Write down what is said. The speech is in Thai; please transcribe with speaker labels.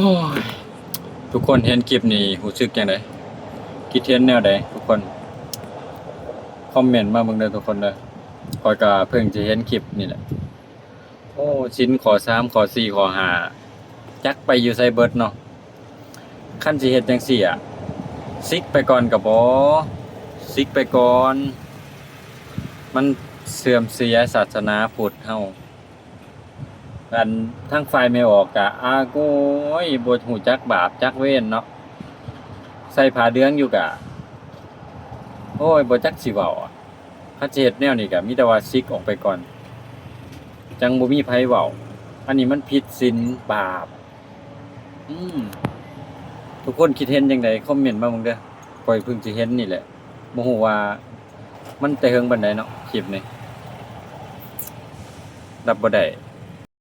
Speaker 1: อ้ยทุกคนเห็นคลิปนี้รู้สึกจังไดคิดเห็นแนวใดทุกคนคอมเมนต์มาเบิ่งเด้อทุกคนเด้อข้อยก็เพิ่งสิเห็นคลิปนี่แหละโอ้ชิ้นขอ3ขอ4ขอ5จักไปอยู่ไสเบิดเนาะคันสิเฮ็ดจังซี่อะซิกไปก่อนก็บ่ซิกไปก่อนมันเสื่อมเสียศาสนาพุทธเฮาอันทั้งฝ่ายไม่ออกก็โอ้ยบ่ฮู้จักบาปจักเวรเนาะใส่ผ้าเหลืองอยู่ก็โอ้ยบ่จักสิเว้าอะคันสิเฮ็ดแนวนี้ก็มีแต่ว่าซิกออกไปก่อนจังบ่มีไผเว้าอันนี้มันผิดศีลบาปอืมทุกคนคิดเห็นจังไดคอมเมนต์มาเบิ่งเด้อข้อยเพิ่งสิเห็นนี่แหละบ่ฮู้ว่ามันแต่เฮิงปานใดเนาะคลิปนี้รับบ่ได้